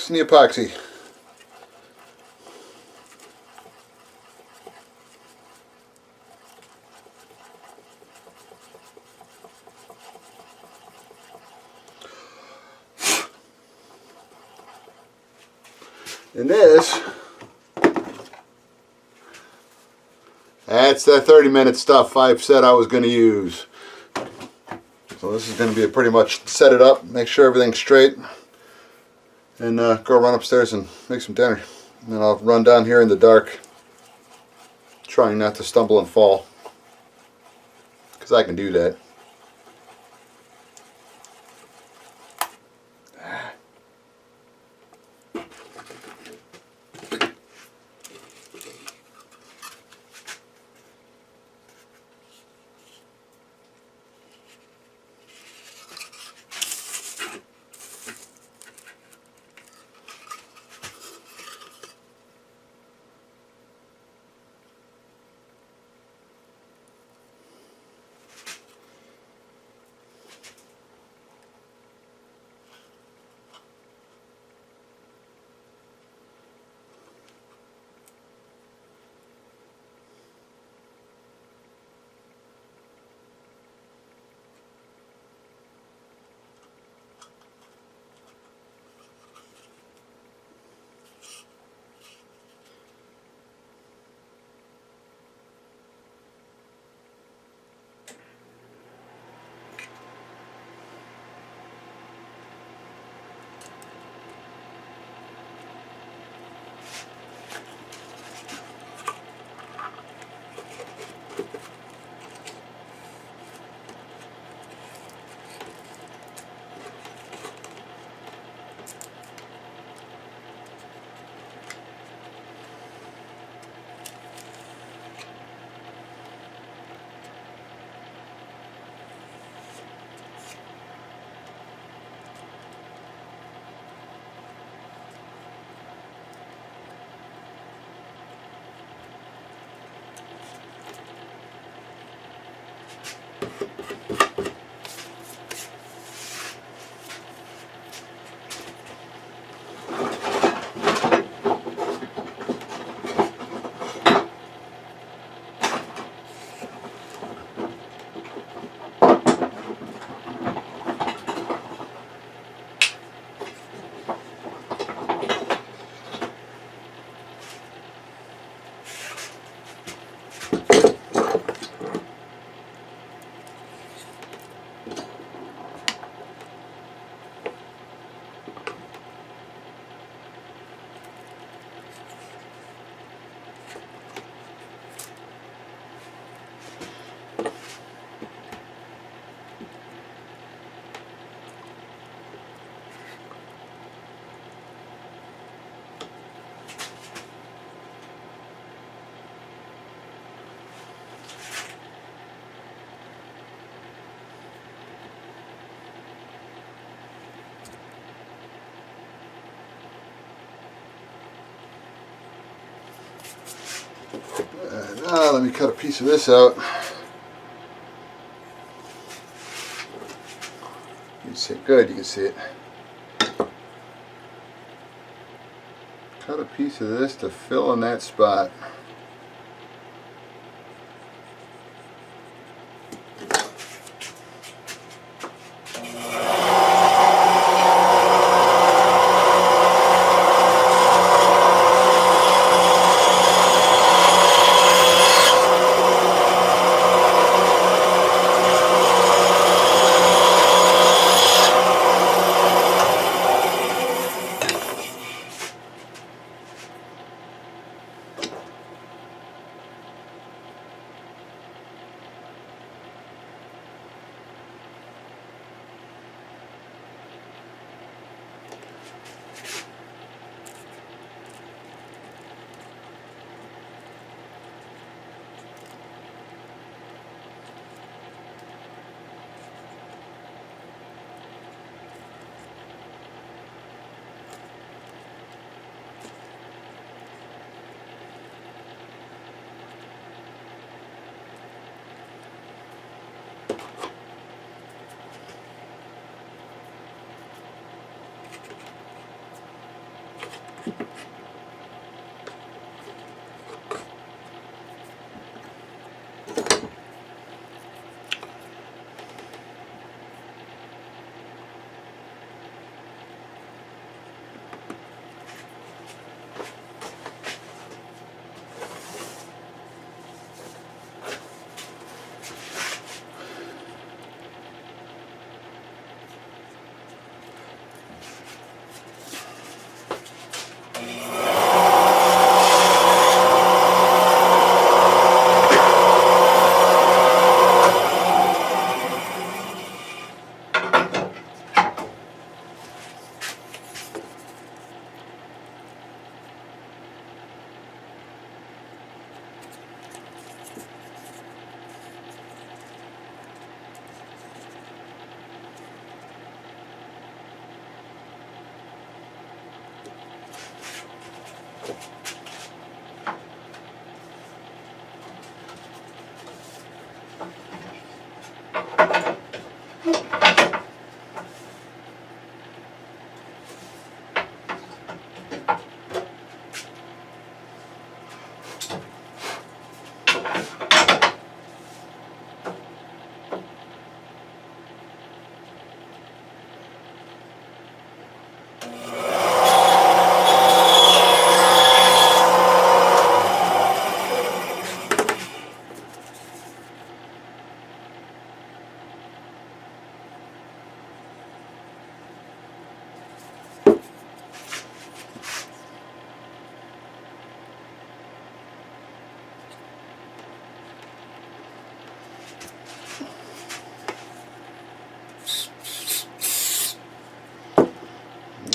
mixing the epoxy. And this, that's that 30-minute stuff I said I was going to use. So this is going to be pretty much set it up, make sure everything's straight, and go run upstairs and make some dinner. And then I'll run down here in the dark, trying not to stumble and fall, because I can do that. Now let me cut a piece of this out. You can see it good, you can see it. Cut a piece of this to fill in that spot.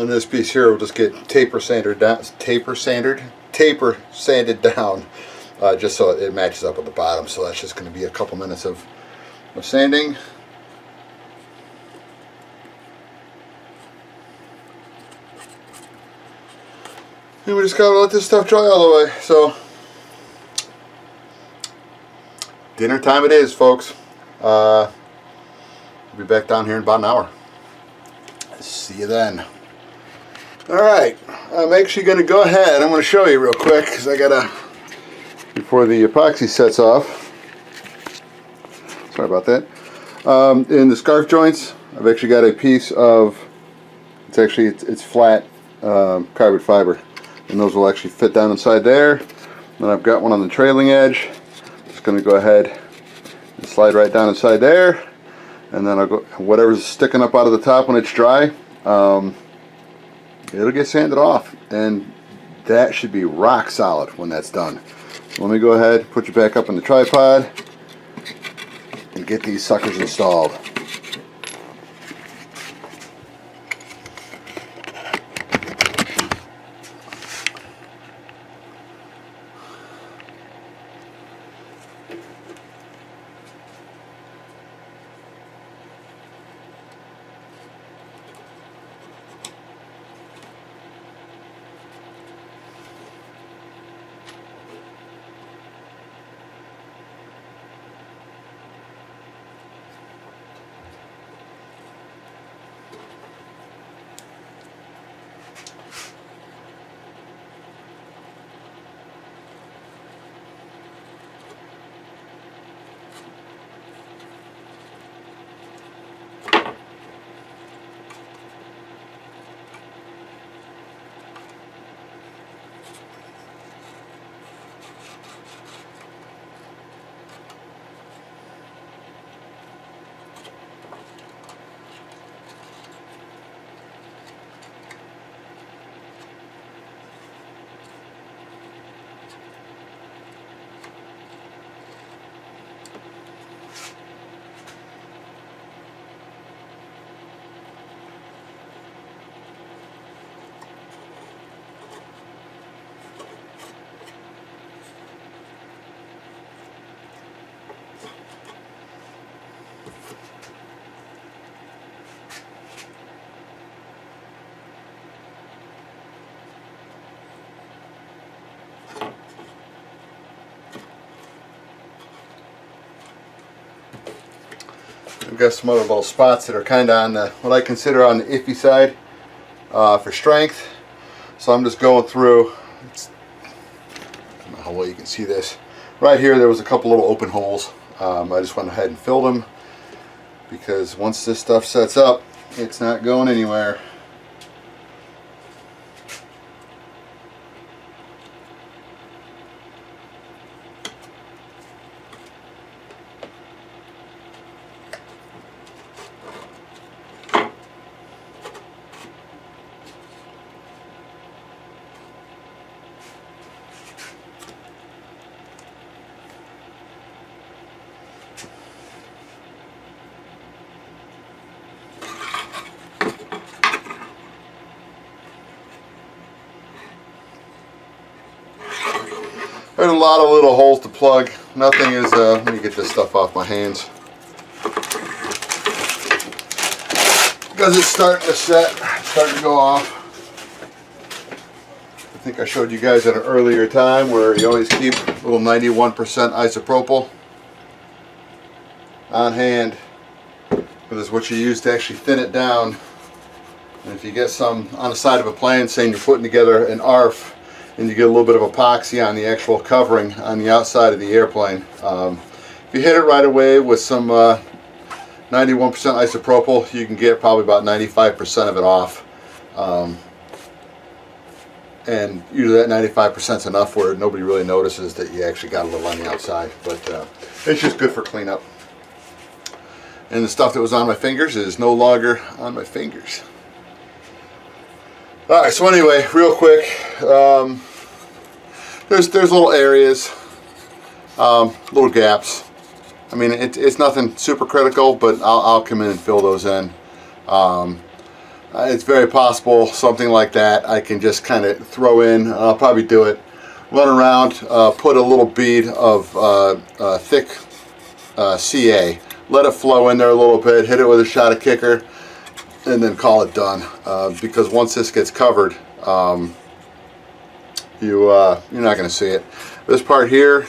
And this piece here will just get taper sanded down, just so it matches up with the bottom. So that's just going to be a couple minutes of sanding. And we just gotta let this stuff dry all the way. So dinner time it is, folks. We'll be back down here in about an hour. See you then. Alright, I'm actually going to go ahead. I'm going to show you real quick because I gotta, before the epoxy sets off. Sorry about that. In the scarf joints, I've actually got a piece of, it's flat carbon fiber. And those will actually fit down inside there. Then I've got one on the trailing edge. Just going to go ahead and slide right down inside there. And then I'll go, whatever's sticking up out of the top when it's dry, it'll get sanded off. And that should be rock solid when that's done. So let me go ahead, put you back up on the tripod, and get these suckers installed. I've got some other little spots that are kind of on the, what I consider on the iffy side for strength. So I'm just going through, I don't know how well you can see this. Right here there was a couple little open holes. I just went ahead and filled them because once this stuff sets up, it's not going anywhere. There's a lot of little holes to plug. Nothing is, let me get this stuff off my hands. Because it's starting to set, starting to go off. I think I showed you guys at an earlier time where you always keep a little 91% isopropyl on hand. Because it's what you use to actually thin it down. And if you get some on the side of a plane, saying you're putting together an ARF, and you get a little bit of epoxy on the actual covering on the outside of the airplane. If you hit it right away with some 91% isopropyl, you can get probably about 95% of it off. And usually that 95% is enough where nobody really notices that you actually got a little on the outside. But it's just good for cleanup. And the stuff that was on my fingers is no longer on my fingers. Alright, so anyway, real quick, there's little areas, little gaps. I mean, it's nothing super critical, but I'll come in and fill those in. it's very possible something like that I can just kind of throw in. I'll probably do it. Run around, put a little bead of thick CA. Let it flow in there a little bit, hit it with a shot of kicker, and then call it done. Because once this gets covered, you're not going to see it. This part here,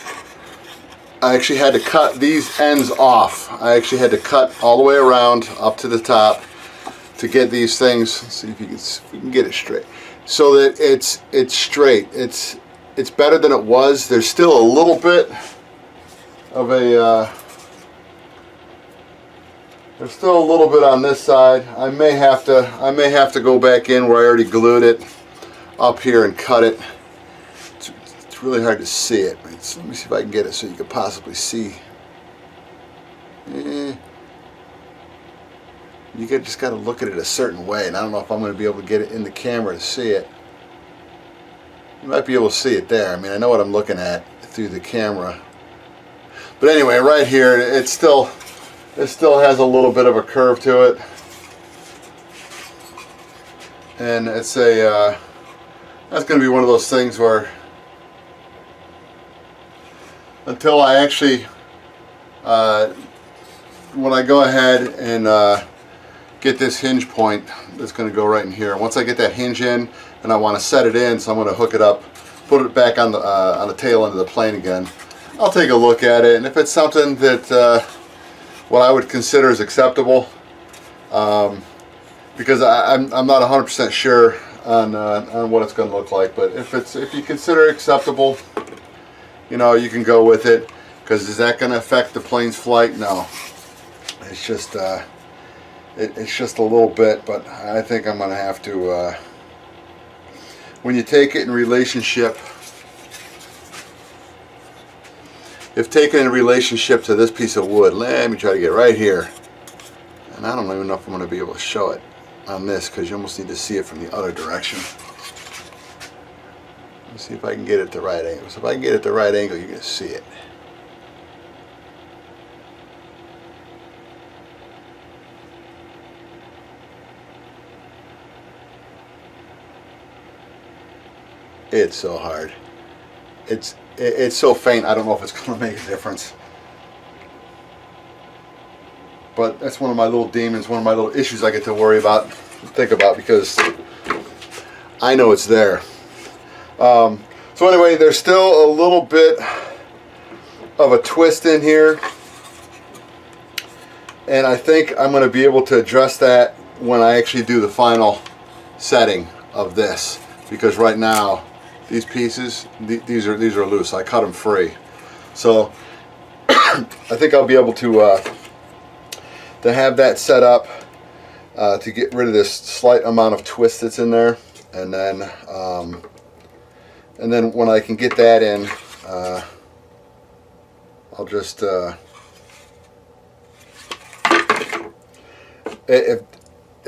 I actually had to cut these ends off. I actually had to cut all the way around up to the top to get these things. Let's see if we can get it straight, so that it's straight. It's better than it was. There's still a little bit of a there's still a little bit on this side. I may have to go back in where I already glued it up here and cut it. It's really hard to see it. Let me see if I can get it so you could possibly see. You just got to look at it a certain way, and I don't know if I'm going to be able to get it in the camera to see it. You might be able to see it there. I mean, I know what I'm looking at through the camera. But anyway, right here, it still has a little bit of a curve to it. And it's that's going to be one of those things where until I actually, when I go ahead and get this hinge point that's going to go right in here. Once I get that hinge in, and I want to set it in, so I'm going to hook it up, put it back on the tail end of the plane again. I'll take a look at it, and if it's something that what I would consider is acceptable, because I'm not 100% sure on what it's going to look like, but if you consider it acceptable, you know, you can go with it. Because is that going to affect the plane's flight? No. It's just it's just a little bit, but I think I'm going to have to. When you take it in relationship, if taken in relationship to this piece of wood, let me try to get right here. And I don't even know if I'm going to be able to show it on this, because you almost need to see it from the other direction. Let's see if I can get it at the right angle. So if I can get it at the right angle, you're going to see it. It's so hard. It's so faint, I don't know if it's going to make a difference. But that's one of my little demons, one of my little issues I get to worry about, think about, because I know it's there. So anyway, there's still a little bit of a twist in here. And I think I'm going to be able to address that when I actually do the final setting of this. Because right now, these pieces, these are loose. I cut them free, so I think I'll be able to have that set up to get rid of this slight amount of twist that's in there, and then when I can get that in, I'll just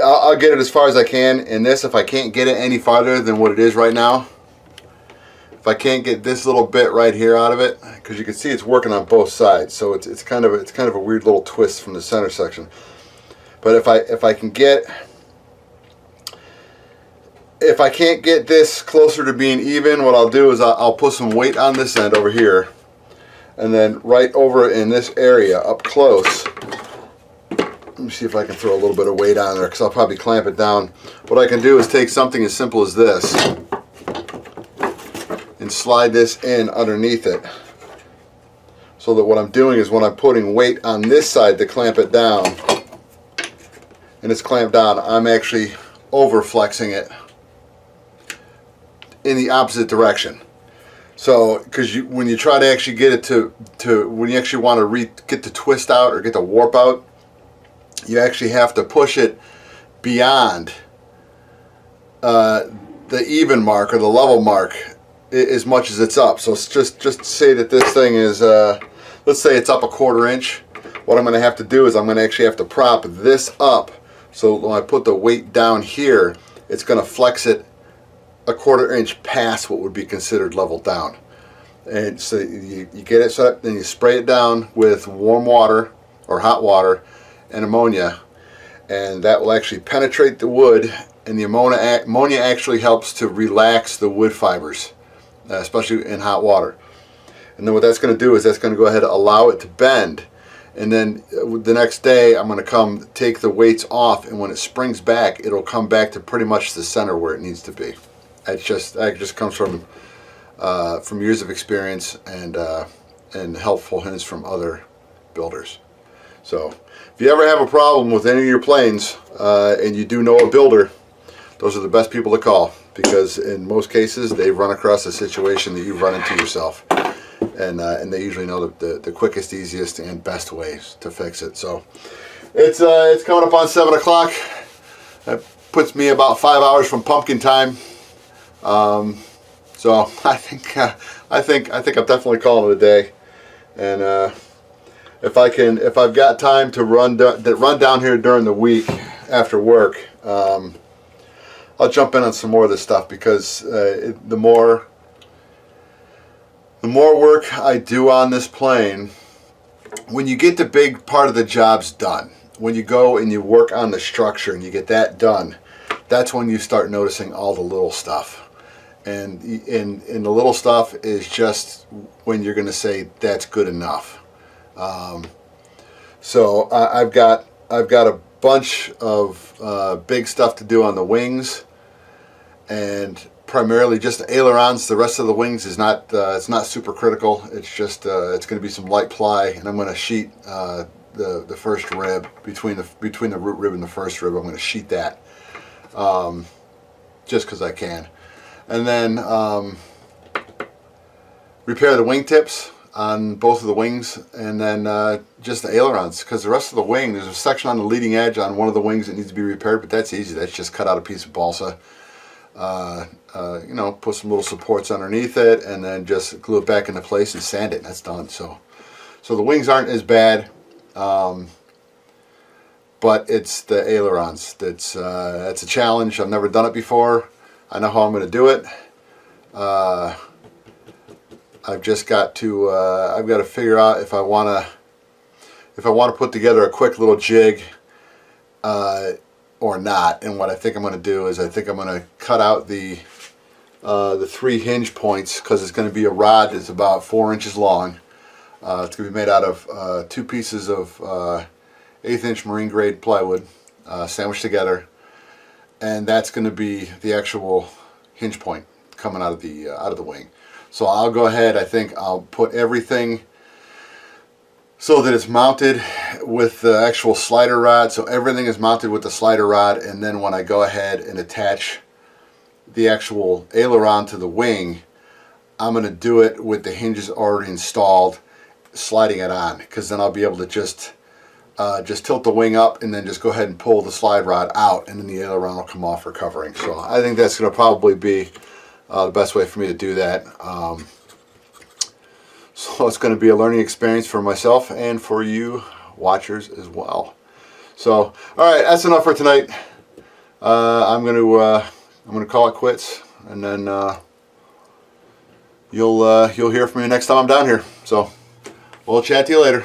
I'll get it as far as I can in this. If I can't get it any farther than what it is right now. If I can't get this little bit right here out of it, because you can see it's working on both sides, so it's kind of a weird little twist from the center section. But if I can't get this closer to being even, what I'll do is I'll put some weight on this end over here, and then right over in this area up close. Let me see if I can throw a little bit of weight on there, because I'll probably clamp it down. What I can do is take something as simple as this and slide this in underneath it, so that what I'm doing is when I'm putting weight on this side to clamp it down, and it's clamped down, I'm actually over flexing it in the opposite direction. So, because when you try to actually get it to when you actually want to get the twist out or get the warp out, you actually have to push it beyond the even mark or the level mark as much as it's up. So it's just say that this thing is, let's say it's up a 1/4 inch. What I'm going to have to do is I'm going to actually have to prop this up, so when I put the weight down here, it's going to flex it a 1/4 inch past what would be considered level down. And so you get it set up, then you spray it down with warm water or hot water and ammonia, and that will actually penetrate the wood and the ammonia actually helps to relax the wood fibers, especially in hot water. And then what that's going to do is that's going to go ahead and allow it to bend. And then the next day I'm going to come take the weights off, and when it springs back, it'll come back to pretty much the center where it needs to be. That just comes from years of experience and helpful hints from other builders. So if you ever have a problem with any of your planes and you do know a builder, those are the best people to call, because in most cases they've run across a situation that you've run into yourself. And they usually know the quickest, easiest, and best ways to fix it. So it's coming up on 7 o'clock. That puts me about 5 hours from pumpkin time. So I think I'm definitely calling it a day. And if I've got time to run down here during the week after work, I'll jump in on some more of this stuff, because the more work I do on this plane, when you get the big part of the jobs done, when you go and you work on the structure and you get that done, that's when you start noticing all the little stuff. And the little stuff is just when you're going to say that's good enough. So I've got a bunch of big stuff to do on the wings, and primarily just the ailerons. The rest of the wings is not it's not super critical. It's just it's going to be some light ply, and I'm going to sheet the first rib between the root rib and the first rib. I'm going to sheet that just because I can, and then repair the wing tips on both of the wings, and then just the ailerons, because the rest of the wing, there's a section on the leading edge on one of the wings that needs to be repaired, but that's easy. That's just cut out a piece of balsa. Put some little supports underneath it, and then just glue it back into place and sand it, and that's done. So the wings aren't as bad, but it's the ailerons that's a challenge. I've never done it before. I know how I'm going to do it. I've just got to figure out if I want to put together a quick little jig or not. And what I think I'm going to do is I think I'm going to cut out the 3 hinge points, because it's going to be a rod that's about 4 inches long. It's going to be made out of 2 pieces of 1/8 inch marine grade plywood sandwiched together, and that's going to be the actual hinge point coming out of the wing. So I'll go ahead, I think I'll put everything so that it's mounted with the actual slider rod. So everything is mounted with the slider rod, and then when I go ahead and attach the actual aileron to the wing, I'm going to do it with the hinges already installed, sliding it on, because then I'll be able to just tilt the wing up and then just go ahead and pull the slide rod out, and then the aileron will come off for covering. So I think that's going to probably be the best way for me to do that. So it's going to be a learning experience for myself and for you watchers as well. So all right, that's enough for tonight. I'm going to call it quits, and then you'll hear from me next time I'm down here. So we'll chat to you later.